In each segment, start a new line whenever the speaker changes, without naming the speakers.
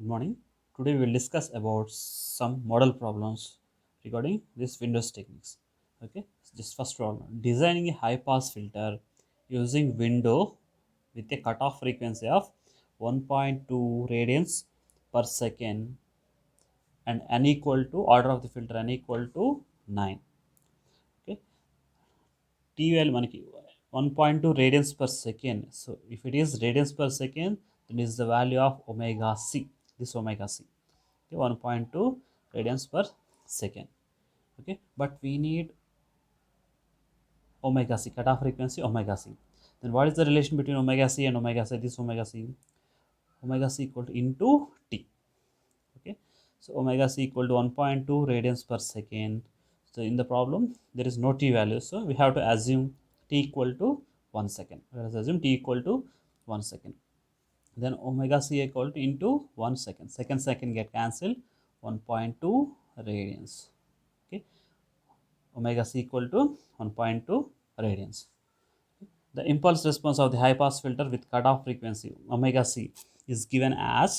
Good morning. Today we will discuss about some model problems regarding this Windows techniques. Okay, just first problem: designing a high pass filter using window with a cutoff frequency of 1.2 radians per second and n equal to order of the filter n equal to 9. Okay, T value మనకి 1.2 radians per second. So if it is radians per second, then is the value of omega c. This omega c. Okay, 1.2 radians per second. Okay, but we need omega c, cutoff frequency omega c. Then what is the relation between omega c and omega c? This omega c equal to into t. Okay, so omega c equal to 1.2 radians per second. So in the problem there is no t value, so we have to assume t equal to 1 second. Let us assume t equal to 1 second. Then omega c equal to into 1 second. Second get cancelled. 1.2 radians. Okay, omega c equal to 1.2 radians. The impulse response of the high pass filter with cutoff frequency omega c is given as,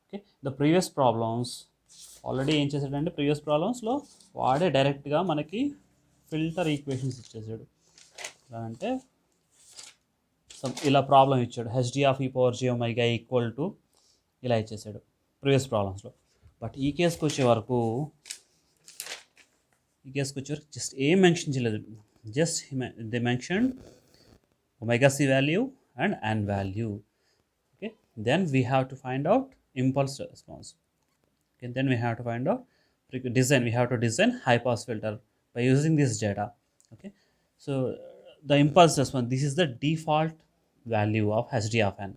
okay, the previous problems already ఏం చేసాడంటే previous ప్రాబ్లమ్స్లో వాడే డైరెక్ట్గా మనకి filter equations ఇచ్చేసాడు. ఎలా అంటే ఇలా problem ఇచ్చాడు, HD of e power j omega equal to ఇలా ఇచ్చేసాడు ప్రీవియస్ ప్రాబ్లమ్స్లో. బట్ ఈ కేసుకి వచ్చే వరకు జస్ట్ ఏం మెన్షన్ చేయలేదు. Just they mention omega c value and n value. Okay, then we have to find out impulse response. Okay, then we have to find out we have to design high pass filter by using this data. Okay, so the impulse response, this is the default value of hd of n.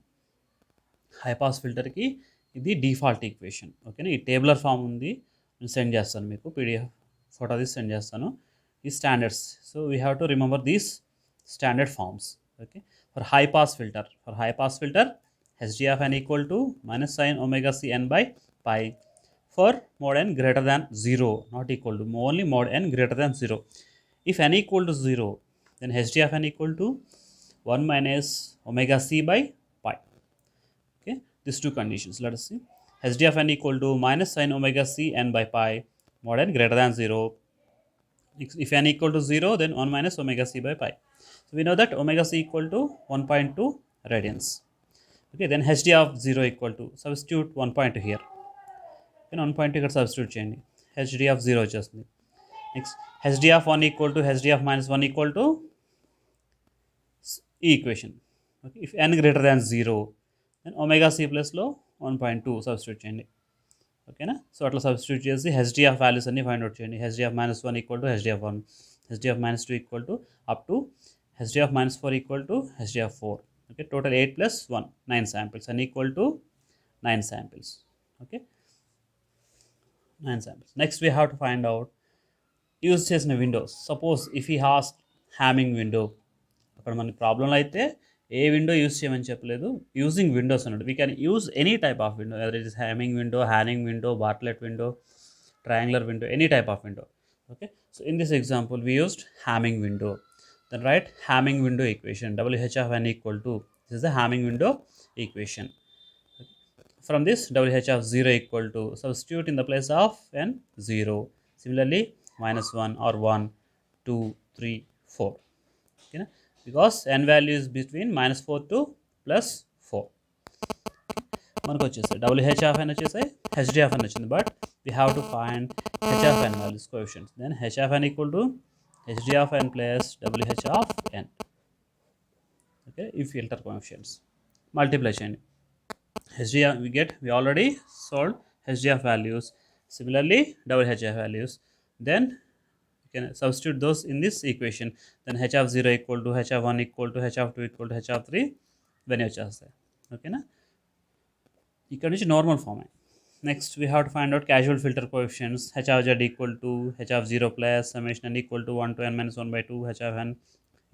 High pass ఫిల్టర్కి ఇది default equation. ఓకేనా, ఈ tabular form ఉంది, నేను send చేస్తాను మీకు, PDF photo తీసి send చేస్తాను. ఈ standards, so we have to remember these standard forms. Okay, for high pass filter, hd of n equal to minus sin omega c n by pi for mod n greater than 0, not equal to, only mod n greater than 0. If n equal to 0, then hd of n equal to 1 minus omega c by pi. Okay, these two conditions, let us see. hd of n equal to minus sin omega c n by pi, mod n greater than 0. If n equal to 0, then 1 minus omega c by pi. So we know that omega c equal to 1.2 radians. Okay, then hd of 0 equal to, substitute 1.2 here. Then 1.2 ఇక్కడ substitute చేయండి, hd of 0 వచ్చేస్తుంది. Next, hd of 1 equal to hd of minus 1 equal to ఈ equation. Okay, if n greater than 0, then omega c plus లో 1.2 substitute చేయండి. ఓకేనా, so అట్లా substitute చేసి HD of values అన్ని ఫైండ్ అవుట్ చేయండి. HD of minus 1 equal to HD of 1, HD of minus 2 equal to up to HD of minus 4 equal to HD of 4. Okay, total 8 plus 1 9 samples an equal to 9 samples. Okay, 9 samples. Next we have to find out use చేసిన Windows. Suppose if ఈ has హ్యామింగ్ window, అక్కడ మన ప్రాబ్లంలో అయితే ఏ window use చేయమని చెప్పలేదు, using windows అన్నాడు. We can use any type of window, whether it is hamming window, hanning window, Bartlett window, triangular window, any type of window. Okay, so in this example we used Hamming window. Then write Hamming window equation, WH of n equal to, this is the Hamming window equation. Okay. From this WH of 0 equal to, substitute in the place of n 0. Similarly minus 1 or 1 2 3 4. Okay, because n value is between minus 4 to plus 4. మనకు వచ్చేసాయి WH of n వచ్చేసాయి, hd of n వచ్చింది. But we have to find h of n values, coefficients. Then h of n equal to hd of n plus wh of n. Okay, if filter coefficients multiply చేయండి, hd we already solved hd of values. Similarly wh of values, then you can substitute those in this equation. Then h of 0 equal to h of 1 equal to h of 2 equal to h of 3 ఇవన్నీ వచ్చేస్తాయి. ఓకేనా, ఇక్కడ నుంచి normal form. Next we have to find out casual filter coefficients. H of Z equal to H of 0 plus summation n equal to 1 to n minus 1/2 H of n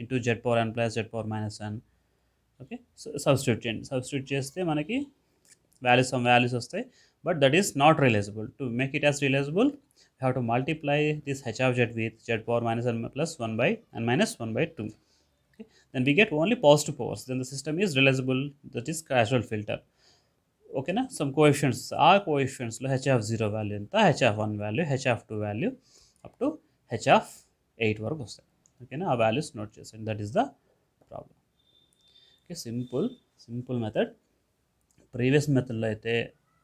into Z power n plus Z power minus n. Okay, so substitute చేయండి. Substitute చేస్తే మనకి values వస్తాయి. But that is not realisable. To make it as realisable we have to multiply this H of Z with Z power minus n plus 1/n minus 1/2. Okay, then we get only positive powers. Then the system is realizable, that is casual filter. ఓకేనా, some coefficients, ఆ కోఎఫిషియంట్స్లో H zero value ఎంత, H one value, H two value up to H eight వరకు వస్తాయి. ఓకేనా, ఆ values note చేసేయండి. That is the problem. Okay, simple method. Previous మెథడ్లో అయితే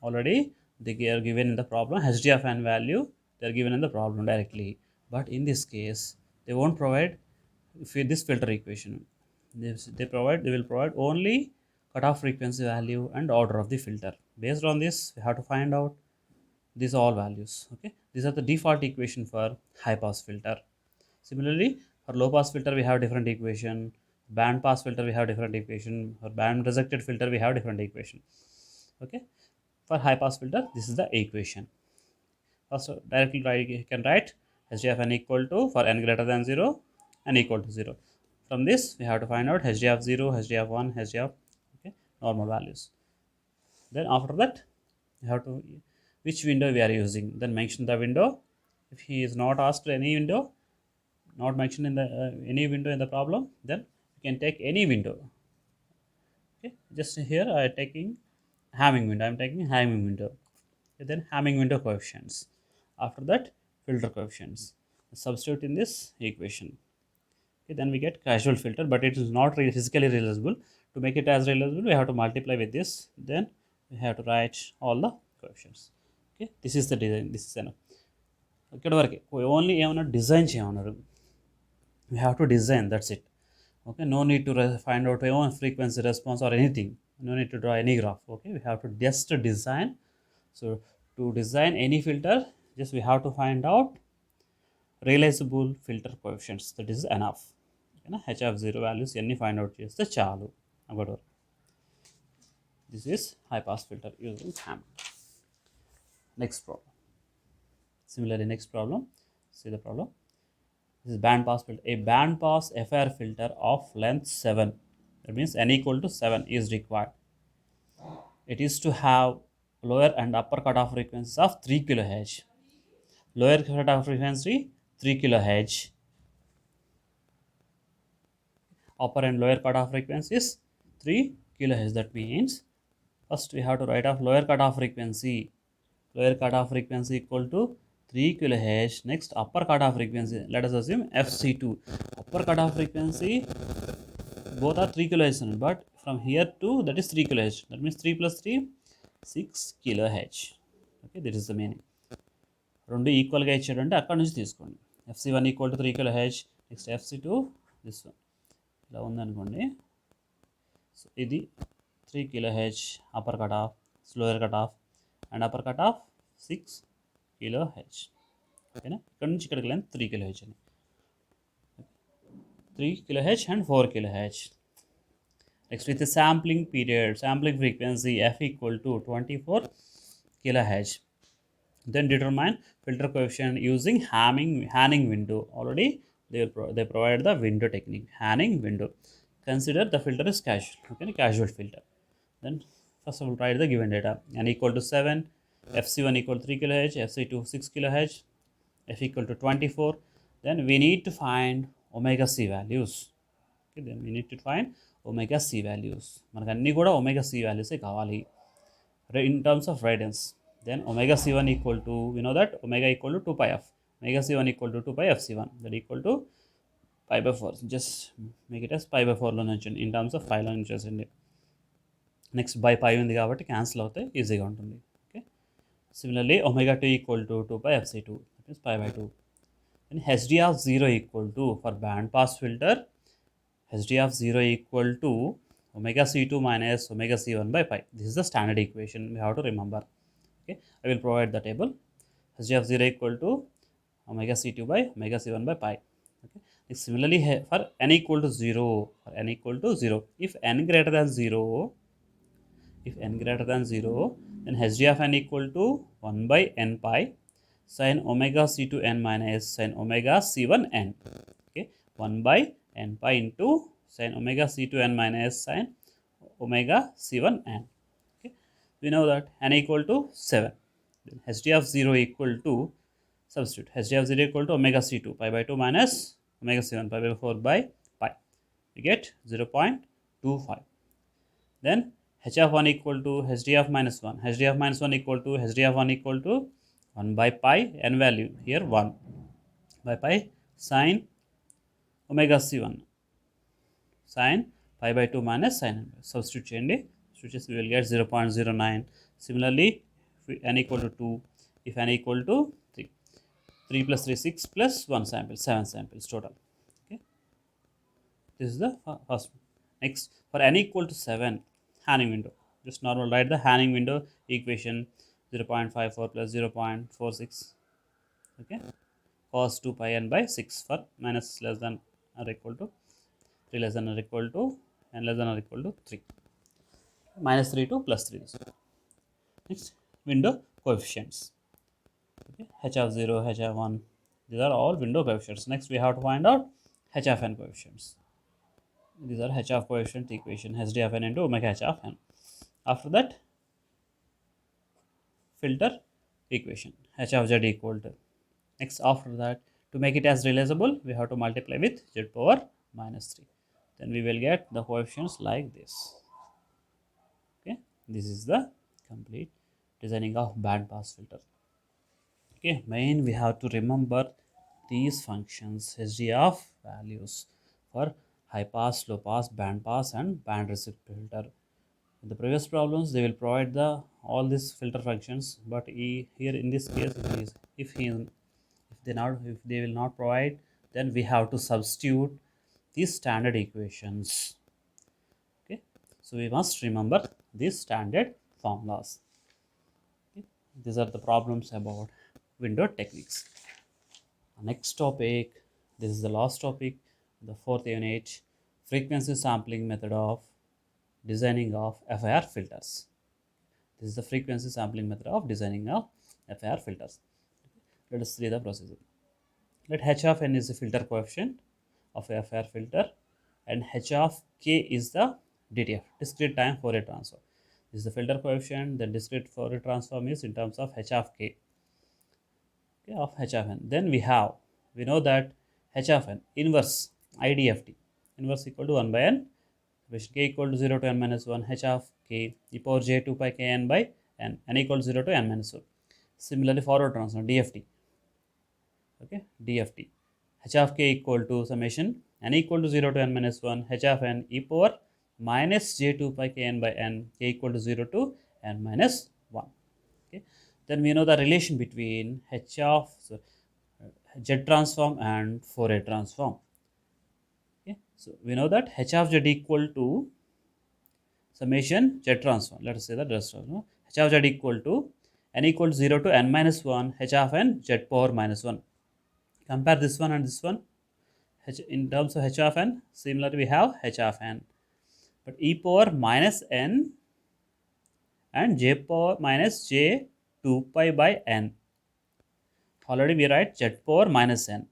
already they are given in the problem HDF value, they are given in the problem directly. But in this case they won't provide this filter equation. They will provide only cutoff frequency value and order of the filter. Based on this, we have to find out these all values. Okay, these are the default equation for high pass filter. Similarly, for low pass filter we have different equation, band pass filter we have different equation, for band rejected filter we have different equation. Okay, for high pass filter this is the equation. First directly you can write HDF n equal to, for n greater than 0, n equal to 0. From this we have to find out HDF 0, HDF 1, HDF, okay, normal values. Then after that you have to, which window we are using, then mention the window. If he is not asked any window, not mentioned in the any window in the problem, then you can take any window. Okay, just here I am taking Hamming window, Okay, then Hamming window coefficients. After that filter coefficients, substitute in this equation. Okay, then we get casual filter, but it is not physically realizable. To make it as realizable, we have to multiply with this, then we have to write all the coefficients. Okay, this is the design, this is enough. ఇక్కడ వరకే, only ఏమన్నా design చేయమన్నారు, we have to design, that's it. Okay, no need to find out your own frequency response or anything, no need to draw any graph. Okay, we have to just design. So to design any filter, just we have to find out realizable filter coefficients, that is enough. Okay, h0 values any find out cheste chalu. This is high pass filter using Ham. Next problem. Similarly, next problem, see the problem. This is band pass filter. A band pass FIR filter of length 7, that means n equal to 7 is required. It is to have lower and upper cutoff frequencies of 3 kHz. Lower cutoff frequency 3 kHz, upper and lower cutoff frequencies 3 kHz. That means first we have to write off lower cutoff frequency. Lower cutoff frequency equal to 3 kHz. Next upper cutoff frequency, let us assume FC2. Upper cutoff frequency both are 3 kHz, but from here to that is 3 kHz. That means 3 plus 3 6 kHz. Okay, that is the meaning. రెండు ఈక్వల్గా ఇచ్చాడంటే అక్కడ నుంచి తీసుకోండి. FC1 equal to 3 kHz. Next FC2 this one ఇలా ఉందనుకోండి. So ఇది 3 kHz upper cut off, slower cut off and upper cut off 6 kHz. ఓకేనా, ఇక్కడ నుంచి ఇక్కడికి లెంత్ 3 kHz అని, 3 kHz and 4 kHz. Next with the sampling period, sampling frequency f equal to 24 kHz. Then determine filter coefficient using Hanning window. Already they provide the window technique, Hanning window. Consider the filter is casual. Okay, casual filter. Then first of all write the given data. N equal to 7, FC1 equal to 3 kHz, FC2 6 kHz, f equal to 24. Then we need to find omega c values. Okay, then we need to find omega c values. మనకు అన్నీ కూడా omega c values కావాలి in terms of radians. Then omega c1 equal to, we know that omega equal to 2 pi f, omega c1 equal to 2 pi fc1, that equal to pi by 4. Just make it as pi by 4 లో నుంచి, in terms of pi లో నుంచి చేయండి. Next by pi ఉంది కాబట్టి cancel అవుతాయి, ఈజీగా ఉంటుంది. Okay, similarly omega 2 equal to 2 pi fc2, that means pi by 2. Then hd of 0 equal to, for band pass filter hd of 0 equal to omega c2 minus omega c1 by pi. This is the standard equation we have to remember. Okay, I will provide the table. hd of 0 equal to omega c2 by omega c1 by pi. Okay, similarly for n equal to 0, for n equal to 0, if n greater than 0, then hd of n equal to 1 by n pi sin omega c2 n minus sin omega c1 n. Okay, 1 by n pi into sin omega c2 n minus sin omega c1 n. Okay, we know that n equal to 7. Then hd of 0 equal to, substitute hd of 0 equal to omega c2 pi by 2 minus omega c1 pi by 4 by pi. We get 0.25. Then h of 1 equal to hd of minus 1, hd of minus 1 equal to hd of 1 equal to 1 by pi n value here 1 by pi sine omega c1 sine pi by 2 minus sine substitute cheyandi, substitute we will get 0.09. Similarly if n equal to 2, if n equal to 3, 3 plus 3 6 plus 1 sample 7 samples total. Okay, this is the first one. Next, for n equal to 7, Hanning window, just normal write the Hanning window equation 0.54 plus 0.46. Okay, cos 2 pi n by 6 for minus less than or equal to 3 less than or equal to n less than or equal to 3, minus 3 to plus 3. Next, window coefficients. Okay, h of 0, h of 1, these are all window coefficients. Next we have to find out h of n coefficients. These are h of coefficient equation, hd of n into omega h of n. After that, filter equation, h of z equal to. Next, after that, to make it as realizable, we have to multiply with z power minus 3. Then we will get the coefficients like this. Okay, this is the complete designing of band pass filter. Okay, main we have to remember these functions, hd of values for high pass, low pass, band pass and band reject filter. In the previous problems they will provide the all these filter functions, but here in this case if they will not provide, then we have to substitute these standard equations. Okay, so we must remember these standard formulas. Okay, these are the problems about window techniques. Next topic, this is the last topic, the fourth unit, frequency sampling method of designing of FIR filters. This is the frequency sampling method of designing of FIR filters. Let us see the procedure. Let h of n is the filter coefficient of a FIR filter and h of k is the DTF, discrete time Fourier transform. This is the filter coefficient, the discrete Fourier transform is in terms of h of k, okay, of h of n. Then we know that h of n inverse IDFT, inverse equal to 1 by n, which k equal to 0 to n minus 1, h of k e power j 2 pi k n by n equal to 0 to n minus 1. Similarly, forward transform DFT. Okay, DFT, h of k equal to summation n equal to 0 to n minus 1, h of n e power minus j 2 pi k n by n, k equal to 0 to n minus 1. Okay, then we know the relation between h of z transform and Fourier transform. Okay, so we know that h of z equal to summation z transform. Let us say that z transform. H of z equal to n equal to 0 to n minus 1, h of n z power minus 1. Compare this one and this one. H, in terms of h of n, similarly we have h of n, but e power minus n and j power minus j 2 pi by n. Already we write z power minus n.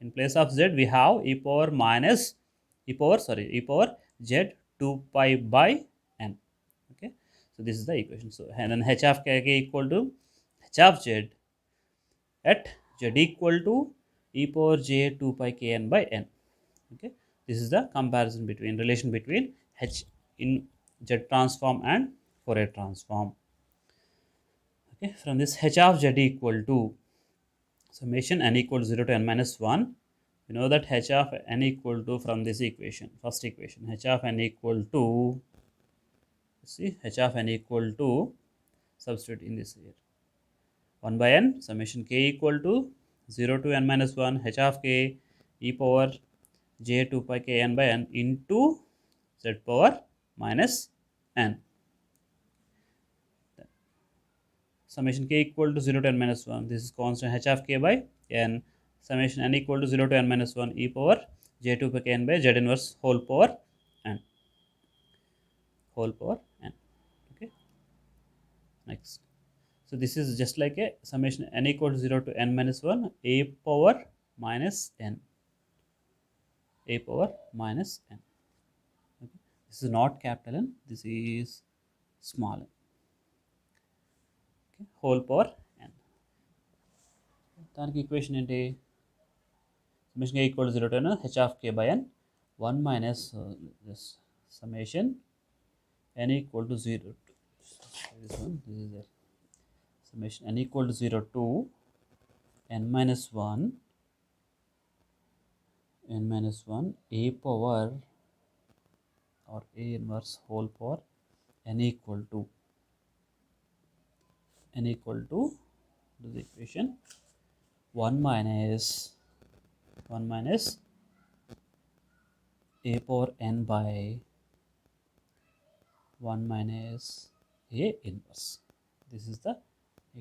In place of z we have e power z 2 pi by n. Okay, so this is the equation. So and then h of k equal to h of z at z equal to e power j 2 pi k n by n. Okay, this is the comparison between relation between h in z transform and Fourier transform. Okay, from this h of z equal to summation n equal to 0 to n minus 1, we know that h of n equal to, from this equation, first equation, h of n equal to, see, h of n equal to, substitute in this here, 1 by n summation k equal to 0 to n minus 1, h of k e power j 2 pi k n by n into z power minus n. Summation k equal to 0 to n minus 1, this is constant h of k by n, summation n equal to 0 to n minus 1 e power j 2 pi k n by z inverse whole power n, whole power n. Okay, next, so this is just like a summation n equal to 0 to n minus 1 a power minus n, a power minus n. Okay, this is not capital N, this is small n. Okay, whole power n. దానికి equation ఏంటి, summation k equal to 0 to n h of k by n 1 minus this summation n equal to 0 to, this one, this is the summation n equal to 0 to n minus 1 a power or a inverse whole power n equal to the equation 1 minus a power n by 1 minus a inverse. This is the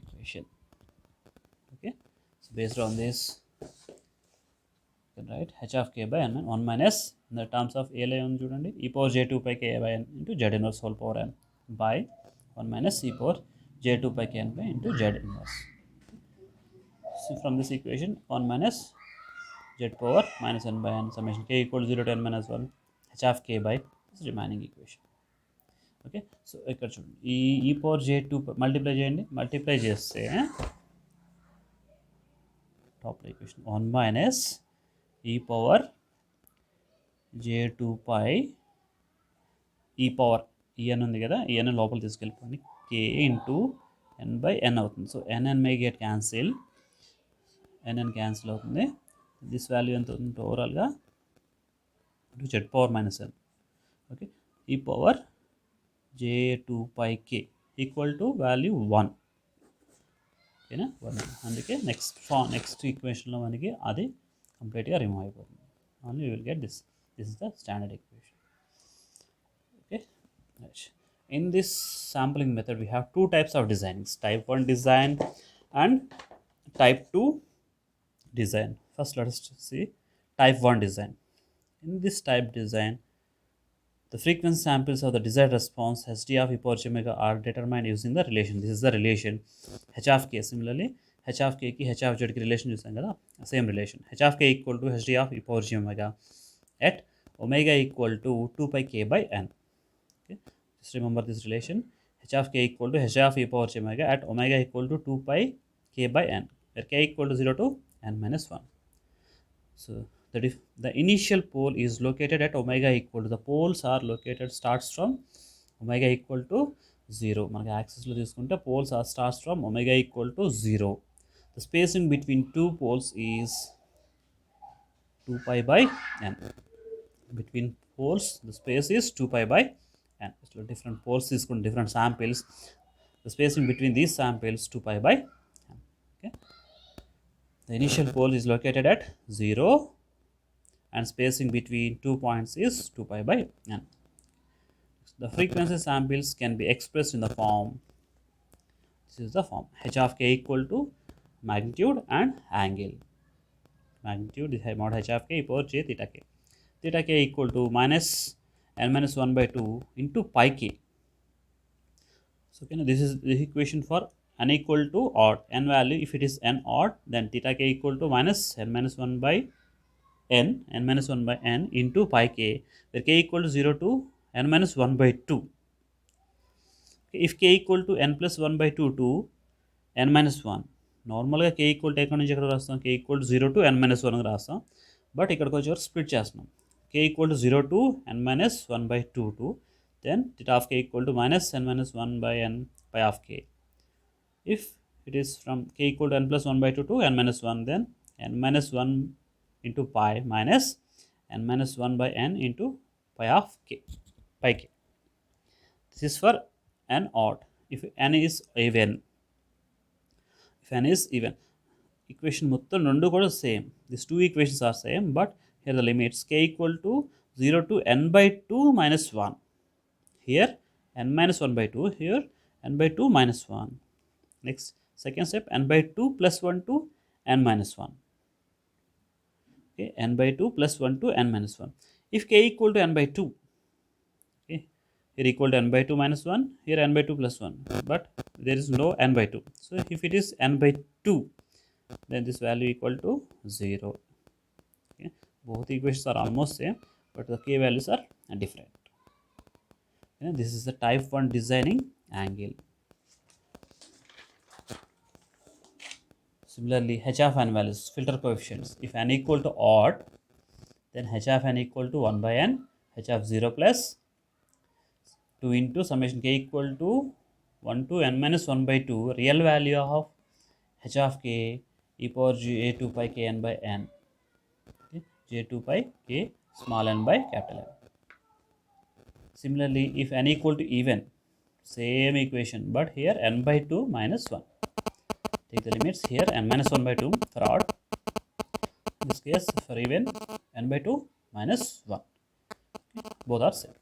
equation. Okay, so based on this you can write h of k by n 1 minus in the terms of a lay on chudandi e power j2 pi k by n into z inverse whole power n by 1 minus e power j2 pi k n by into z inverse. So from this equation 1 minus z power minus n by n summation k equal to 0 to n minus 1 h of k by this remaining equation. Okay, so ఇక్కడ చూడండి ఈ power j2 multiply చేయండి, multiply చేస్తే top equation 1 minus ఈ power j2 pi ఈ power en ఉంది కదా, en లోపల తీసుకెళ్ళిపోండి k into n by n అవుతుంది. So n may get cancel, n cancel అవుతుంది. దిస్ వాల్యూ ఎంత అవుతుంది ఓవరాల్గా z power minus n. Okay, ఈ power j2 pi k equal to value 1. ఓకేనా, 1. అందుకే నెక్స్ట్ ఈక్వేషన్లో మనకి అది కంప్లీట్గా రిమూవ్ అయిపోతుంది. Only you will get this is the standard equation. Okay, in this sampling method we have two types of designs, type 1 design and type 2 design. First let us see type 1 design. In this type design, the frequency samples of the desired response Hd of e power j omega are determined using the relation. This is the relation h of k. Similarly, h of k ki h of z ki relation chusam kada, same relation. h of k equal to Hd of e power j omega at omega equal to 2 pi k by n. Okay, just remember this relation. h of k equal to h of e power j omega at omega equal to 2 pi k by n, where k equal to 0 to n minus 1. So the initial pole is located at omega equal to, the poles are located starts from omega equal to 0. మనకి యాక్సిస్లో తీసుకుంటే poles are starts from omega equal to 0. The spacing between two poles is 2 pi by n. Between poles the space is 2 pi by n. So different poles తీసుకుంటే different samples, the spacing between these samples 2 pi by n. Okay, the initial pole is located at 0 and spacing between 2 points is 2 pi by n. The frequency samples can be expressed in the form, this is the form h of k equal to magnitude and angle. Magnitude is mod h of k e power j theta k. Theta k equal to minus n minus 1 by 2 into pi k. So okay, this is the equation for n equal to odd, n value if it is n odd then theta k equal to minus n minus 1 by n minus 1 by n into pi k, where k equal to 0 to n minus 1 by 2. Okay, if k equal to n plus 1 by 2 to n minus 1, నార్మల్గా k equal to ఎక్కడి నుంచి ఎక్కడ రాస్తాం, k equal to 0 to n minus 1 రాస్తాం. But ఇక్కడికి వచ్చేవారు split చేస్తున్నాం, k equal to 0 to n minus 1 by 2 to then theta of k equal to minus n minus 1 by n pi of k. If it is from k equal to n plus 1 by 2 to n minus 1, then n minus 1 into pi minus n minus 1 by n into pi of k, pi k. This is for n odd. If n is even, equation మొత్తం రెండు కూడా same, these two equations are same, but here the limits k equal to 0 to n by 2 minus 1, here n minus 1 by 2, here n by 2 minus 1. Next second step, n by 2 plus 1 to n minus 1. Okay, n by 2 plus 1 to n minus 1. If k equal to n by 2, okay, here equal to n by 2 minus 1, here n by 2 plus 1, but there is no n by 2. So if it is n by 2, then this value equal to 0. Okay, both equations are almost same, but the k values are different. Okay, this is the type 1 designing angle. Similarly, h of n values, filter coefficients. If n equal to odd, then h of n equal to 1 by n, h of 0 plus 2 into summation k equal to 1 to n minus 1 by 2 real value of h of k e power j2 pi k n by n. Okay? j2 pi k small n by capital N. Similarly, if n equal to even, same equation, but here n by 2 minus 1. Take the limits here n minus 1 by 2 for odd. In this case, for even, n by 2 minus 1. Both are same.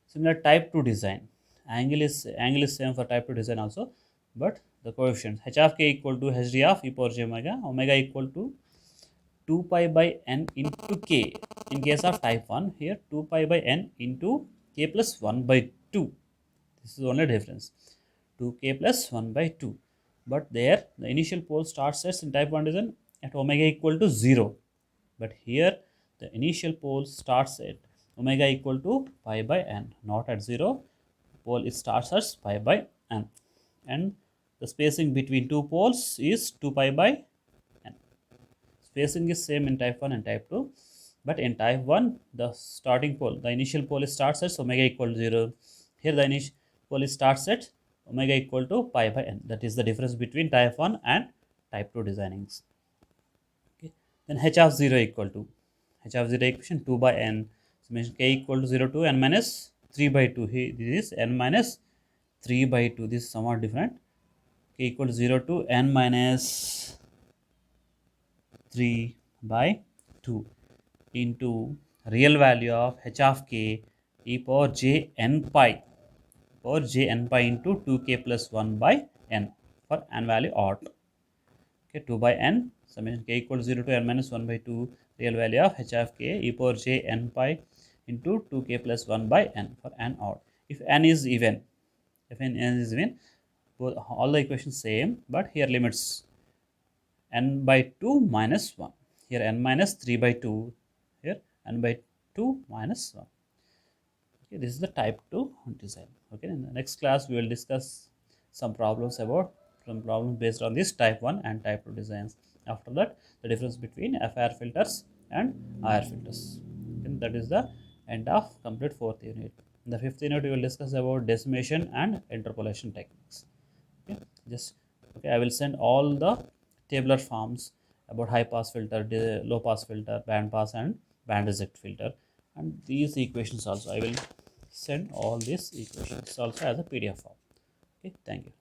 Similar type 2 design. Angle is same for type 2 design also, but the coefficients h of k equal to h d of e power j omega, omega equal to 2 pi by n into k. In case of type 1, here 2 pi by n into k plus 1 by 2. This is only difference. 2k plus 1 by 2. But there the initial pole starts at in type 1 design at omega equal to 0. But here the initial pole starts at omega equal to pi by n, not at 0. Pole it starts at pi by n. And the spacing between two poles is 2 pi by n. Spacing is same in type 1 and type 2. But in type 1, the starting pole, the initial pole starts at omega equal to 0. Here the initial pole starts at omega equal to pi by n. That is the difference between type 1 and type 2 designings. Okay. Then h of 0 equal to h of 0 equation 2 by n. So mention k equal to 0 to n minus 3 by 2. Here this is n minus 3 by 2. This is somewhat different. K equal to 0 to n minus 3 by 2 into real value of h of k e power j n pi or j n pi into 2k plus 1 by n for n value odd. Okay, 2 by n summation k equal to 0 to n minus 1 by 2 real value of h of k e power j n pi into 2k plus 1 by n for n odd. If n is even, both all the equations same, but here limits n by 2 minus 1. Here n minus 3 by 2. Here n by 2 minus 1. Okay, this is the type 2 design. Okay, in the next class we will discuss some problems based on this type 1 and type 2 designs. After that, the difference between FIR filters and IR filters. Okay, that is the end of complete 4th unit. In the 5th unit we will discuss about decimation and interpolation techniques. Okay, I will send all the tabular forms about high pass filter, low pass filter, band pass and band reject filter, and these equations also I will send all these equations also as a PDF form. Okay, thank you.